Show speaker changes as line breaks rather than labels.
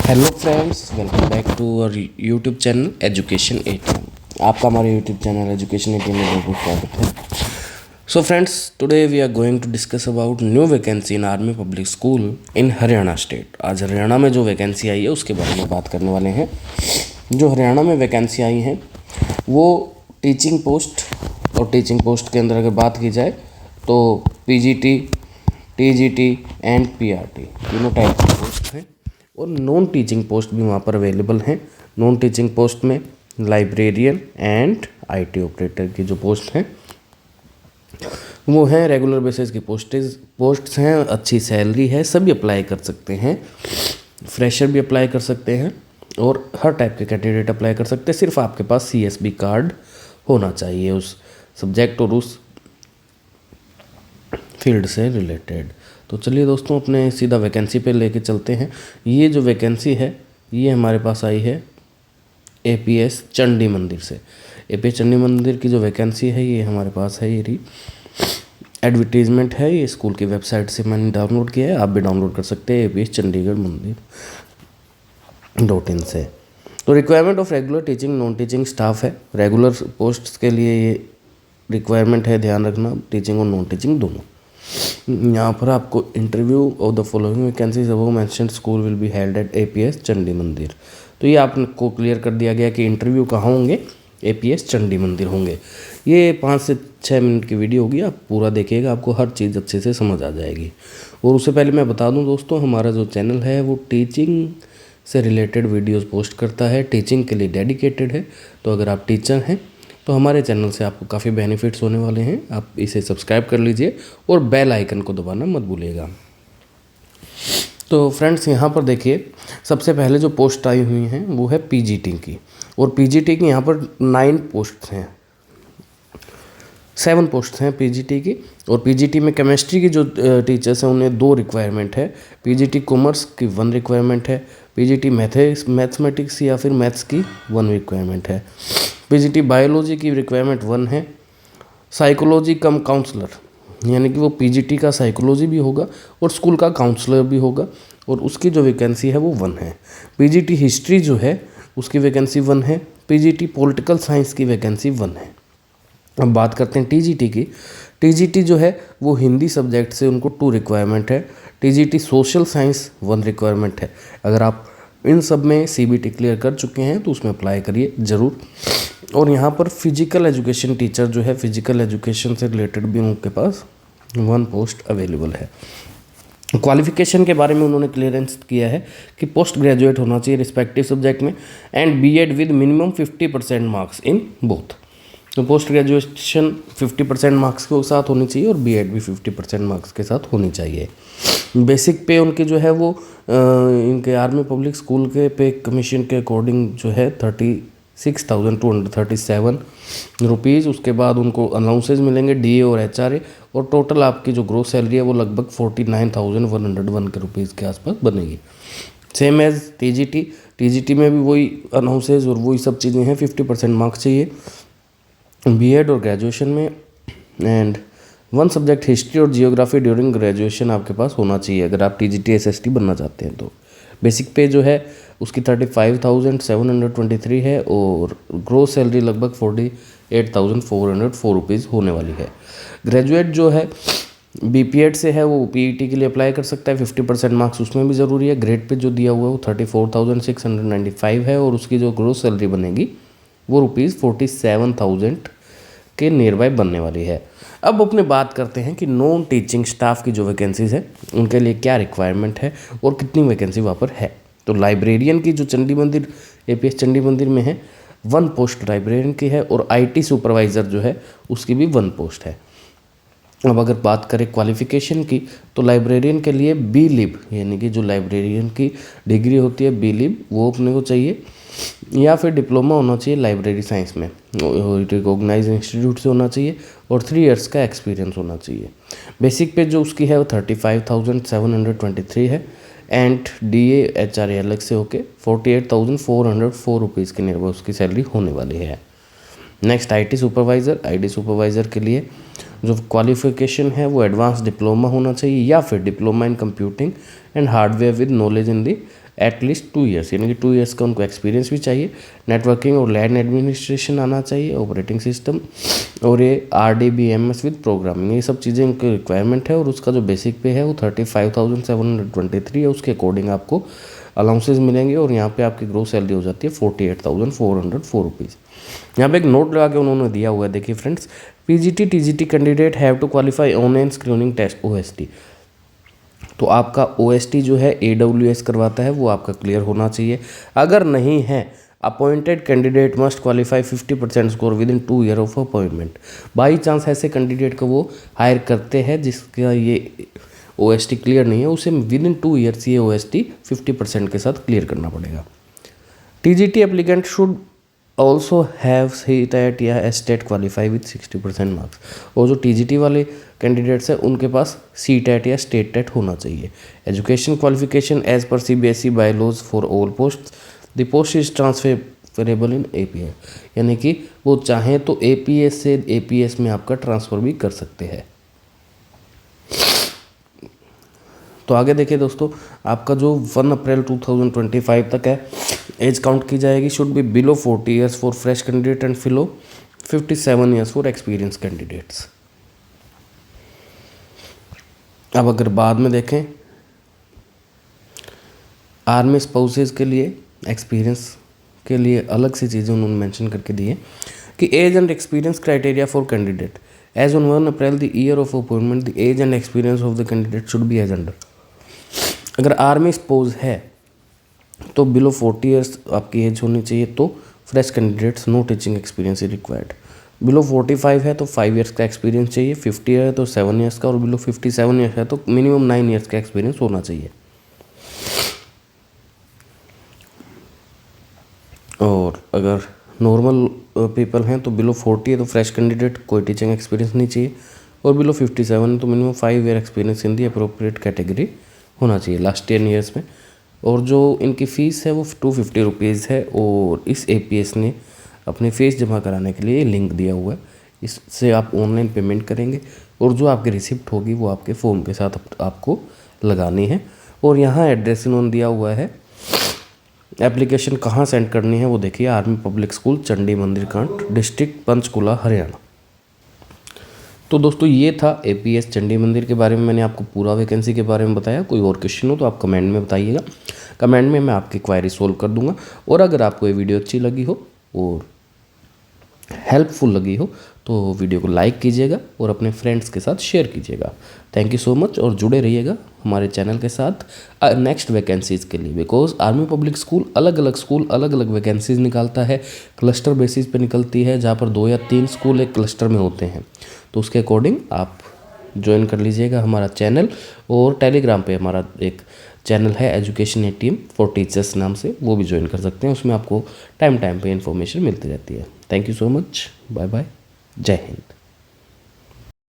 Hello friends, welcome back to our YouTube channel education 18। आपका हमारे YouTube channel education 18 में बहुत बहुत स्वागत है। So friends, today we are going to discuss about new vacancy in army public school in Haryana state. आज हरियाणा में जो वैकेंसी आई है उसके बारे में बात करने वाले हैं। जो हरियाणा में वैकेंसी आई हैं वो टीचिंग पोस्ट, और टीचिंग पोस्ट के अंदर अगर बात की जाए तो पीजीटी, टीजीटी एंड पीआरटी तीनों टाइप की पोस्ट हैं। और नॉन टीचिंग पोस्ट भी वहाँ पर अवेलेबल हैं। नॉन टीचिंग पोस्ट में लाइब्रेरियन एंड आईटी ऑपरेटर की जो पोस्ट हैं वो हैं रेगुलर बेसिस की पोस्ट्स हैं। अच्छी सैलरी है, सभी अप्लाई कर सकते हैं। फ्रेशर भी अप्लाई कर सकते हैं और हर टाइप के कैंडिडेट अप्लाई कर सकते हैं। सिर्फ आपके पास सीएसबी कार्ड होना चाहिए उस सब्जेक्ट और उस फील्ड से रिलेटेड। तो चलिए दोस्तों, अपने सीधा वैकेंसी पे लेके चलते हैं। ये जो वैकेंसी है ये हमारे पास आई है एपीएस चंडी मंदिर से। एपीएस चंडी मंदिर की जो वैकेंसी है ये हमारे पास है। ये रही एडवर्टीजमेंट है, ये स्कूल की वेबसाइट से मैंने डाउनलोड किया है। आप भी डाउनलोड कर सकते हैं एपीएस चंडीगढ़ मंदिर .in से। तो requirement of regular teaching non teaching staff है। रेगुलर पोस्ट के लिए ये रिक्वायरमेंट है, ध्यान रखना, टीचिंग और नॉन टीचिंग दोनों। यहाँ पर आपको interview of the following vacancies above mentioned school will be held at APS Chandi मंदिर। तो ये आपको क्लियर कर दिया गया कि इंटरव्यू कहाँ होंगे, एपीएस चंडी मंदिर होंगे। ये 5 से 6 मिनट की वीडियो होगी, आप पूरा देखिएगा, आपको हर चीज़ अच्छे से समझ आ जाएगी। और उससे पहले मैं बता दूं दोस्तों, हमारा जो चैनल है वो टीचिंग से रिलेटेड वीडियोज़ पोस्ट करता है, टीचिंग के लिए डेडिकेटेड है। तो अगर आप टीचर हैं तो हमारे चैनल से आपको काफ़ी बेनिफिट्स होने वाले हैं। आप इसे सब्सक्राइब कर लीजिए और बेल आइकन को दबाना मत भूलिएगा। तो फ्रेंड्स, यहाँ पर देखिए, सबसे पहले जो पोस्ट आई हुई हैं वो है पीजीटी की। और पीजीटी की यहाँ पर 9 पोस्ट हैं, 7 पोस्ट हैं पीजीटी की। और पीजीटी में केमिस्ट्री की जो टीचर्स हैं उन्हें 2 रिक्वायरमेंट है। पीजीटी कॉमर्स की 1 रिक्वायरमेंट है। पीजीटी मैथमेटिक्स या फिर मैथ्स की 1 रिक्वायरमेंट है। पीजीटी बायोलॉजी की रिक्वायरमेंट 1 है। साइकोलॉजी कम काउंसलर, यानी कि वो पीजीटी का साइकोलॉजी भी होगा और स्कूल का काउंसलर भी होगा, और उसकी जो वैकेंसी है वो 1 है। पीजीटी हिस्ट्री जो है उसकी वैकेंसी 1 है। पीजीटी पॉलिटिकल साइंस की वैकेंसी 1 है। अब बात करते हैं टीजीटी की। टीजीटी जो है वो हिंदी सब्जेक्ट से उनको 2 रिक्वायरमेंट है। टीजीटी सोशल साइंस 1 रिक्वायरमेंट है। अगर आप इन सब में सीबीटी क्लियर कर चुके हैं तो उसमें अप्लाई करिए ज़रूर। और यहाँ पर फिजिकल एजुकेशन टीचर जो है, फिजिकल एजुकेशन से रिलेटेड भी उनके पास 1 पोस्ट अवेलेबल है। क्वालिफिकेशन के बारे में उन्होंने क्लियरेंस किया है कि पोस्ट ग्रेजुएट होना चाहिए रिस्पेक्टिव सब्जेक्ट में, and B Ed with minimum 50% marks in both. तो पोस्ट ग्रेजुएशन 50% मार्क्स के साथ होनी चाहिए और बीएड भी 50% मार्क्स के साथ होनी चाहिए। बेसिक पे उनकी जो है वो इनके आर्मी पब्लिक स्कूल के पे कमीशन के अकॉर्डिंग जो है 36,237 रुपीज़। उसके बाद उनको अलाउंसेज मिलेंगे डीए और एचआरए, और टोटल आपकी जो ग्रोस सैलरी है वो लगभग 49,101 के रुपीज़ के आसपास बनेगी। सेम एज टीजीटी में भी वही अलाउंसेज और वही सब चीज़ें हैं। 50% मार्क्स चाहिए बीएड और ग्रेजुएशन में, एंड 1 सब्जेक्ट हिस्ट्री और जियोग्राफी ड्यूरिंग ग्रेजुएशन आपके पास होना चाहिए अगर आप टीजीटी एसएसटी बनना चाहते हैं। तो बेसिक पे जो है उसकी 35,723 है और ग्रोस सैलरी लगभग 48,404 रुपीज़ होने वाली है। ग्रेजुएट जो है बीपीएड से है वो पीईटी के लिए अप्लाई कर सकता है। 50% मार्क्स उसमें भी ज़रूरी है। ग्रेड पे जो दिया हुआ है वो 34,695 है और उसकी जो ग्रोस सैलरी बनेगी वो ₹47,000 के नियर बाय बनने वाली है। अब अपने बात करते हैं कि नॉन टीचिंग स्टाफ की जो वैकेंसीज़ है उनके लिए क्या रिक्वायरमेंट है और कितनी वैकेंसी वहाँ पर है। तो लाइब्रेरियन की जो चंडी मंदिर एपीएस चंडी मंदिर में है 1 पोस्ट लाइब्रेरियन की है, और आईटी सुपरवाइज़र जो है उसकी भी 1 पोस्ट है। अब अगर बात करें क्वालिफ़िकेशन की तो लाइब्रेरियन के लिए बी लिब, यानी कि जो लाइब्रेरियन की डिग्री होती है बी लिब, वो अपने को चाहिए, या फिर डिप्लोमा होना चाहिए लाइब्रेरी साइंस में, रिकॉग्नाइज इंस्टीट्यूट से होना चाहिए, और 3 इयर्स का एक्सपीरियंस होना चाहिए। बेसिक पे जो उसकी है वो 35,723 है, एंड डीए एचआरए अलग से होके 48,404 रुपीज़ के नियर बाय उसकी सैलरी होने वाली है। नेक्स्ट आईटी सुपरवाइज़र के लिए जो क्वालिफिकेशन है वो एडवांस डिप्लोमा होना चाहिए या फिर diploma in computing and hardware with knowledge in the at least 2 years, यानी कि 2 ईयर्स का उनको एक्सपीरियंस भी चाहिए। नेटवर्किंग और लैन एडमिनिस्ट्रेशन आना चाहिए, ऑपरेटिंग सिस्टम, और ये RDBMS विद प्रोग्रामिंग, ये सब चीज़ें इनकी रिक्वायरमेंट है। और उसका जो बेसिक पे है वो 35,723 है। उसके अकॉर्डिंग आपको अलाउंसेज मिलेंगे और यहाँ पे आपकी ग्रोस सैलरी हो जाती है 48,404 रुपीज़। यहाँ पे एक नोट लगा के उन्होंने दिया हुआ है, देखिए friends, PGT TGT candidate have to qualify online screening test OST। तो आपका OST जो है AWS करवाता है, वो आपका क्लियर होना चाहिए। अगर नहीं है, appointed candidate must qualify 50% score with in 2 year of appointment. By chance ऐसे कैंडिडेट को वो हायर करते हैं जिसका ये OST क्लियर नहीं है, उसे विद इन 2 ईयर्स ये OST 50% के साथ क्लियर करना पड़ेगा। TGT applicant should also have CTET या STET क्वालिफाई विद 60% मार्क्स। और जो TGT वाले कैंडिडेट्स हैं उनके पास CTET या STET होना चाहिए। एजुकेशन क्वालिफिकेशन एज पर CBSE bylaws for all post, the post is transferable in APS, यानी कि वो चाहें तो APS से APS में आपका ट्रांसफ़र भी कर सकते हैं। तो आगे देखिए दोस्तों, आपका जो 1 अप्रैल 2025 तक है, एज काउंट की जाएगी। Should be below 40 years for fresh candidate and below 57 years for experience candidates. अब अगर बाद में देखें, आर्मी स्पाउसेस के लिए, एक्सपीरियंस के लिए अलग सी चीज़ें उन्होंने मेंशन करके दी है कि age and experience criteria for candidate as on 1 April the year of appointment, the age and experience of the candidate should be as under. अगर आर्मी स्पाउस है तो बिलो 40 ईयर्स आपकी एज होनी चाहिए, तो fresh candidates no teaching experience is required. Below 45 है तो 5 years का एक्सपीरियंस चाहिए, 50 है तो 7 ईयर्स का, और बिलो 57 ईयर्स है तो मिनिमम 9 ईयर्स का एक्सपीरियंस होना चाहिए। और अगर नॉर्मल पीपल हैं तो बिलो 40 है तो फ्रेश कैंडिडेट कोई टीचिंग एक्सपीरियंस नहीं चाहिए, और बिलो 57 है तो minimum 5 year experience in the appropriate category होना चाहिए लास्ट 10 ईयर्स में। और जो इनकी फ़ीस है वो 250 रुपीज़ है, और इस APS ने अपनी फ़ीस जमा कराने के लिए लिंक दिया हुआ है, इससे आप ऑनलाइन पेमेंट करेंगे और जो आपकी रिसिप्ट होगी वो आपके फ़ोन के साथ आपको लगानी है। और यहाँ एड्रेस इन्होंने दिया हुआ है, एप्लीकेशन कहाँ सेंड करनी है वो देखिए, आर्मी पब्लिक स्कूल चंडी मंदिर कांट, डिस्ट्रिक्ट पंचकुला, हरियाणा। तो दोस्तों ये था APS चंडी मंदिर के बारे में, मैंने आपको पूरा वैकेंसी के बारे में बताया। कोई और क्वेश्चन हो तो आप कमेंट में बताइएगा, कमेंट में मैं आपकी क्वायरी सोल्व कर दूंगा। और अगर आपको ये वीडियो अच्छी लगी हो और हेल्पफुल लगी हो तो वीडियो को लाइक कीजिएगा और अपने फ्रेंड्स के साथ शेयर कीजिएगा। थैंक यू सो मच, और जुड़े रहिएगा हमारे चैनल के साथ नेक्स्ट वैकेंसीज़ के लिए, बिकॉज आर्मी पब्लिक स्कूल अलग अलग वैकेंसीज़ निकालता है, क्लस्टर बेसिस पे निकलती है, जहाँ पर 2 या 3 स्कूल एक क्लस्टर में होते हैं। तो उसके अकॉर्डिंग आप ज्वाइन कर लीजिएगा हमारा चैनल। और टेलीग्राम पे हमारा एक चैनल है एजुकेशन ATM फॉर टीचर्स नाम से, वो भी ज्वाइन कर सकते हैं। उसमें आपको टाइम पे इन्फॉर्मेशन मिलती रहती है। Thank you so much, bye bye, जय हिंद।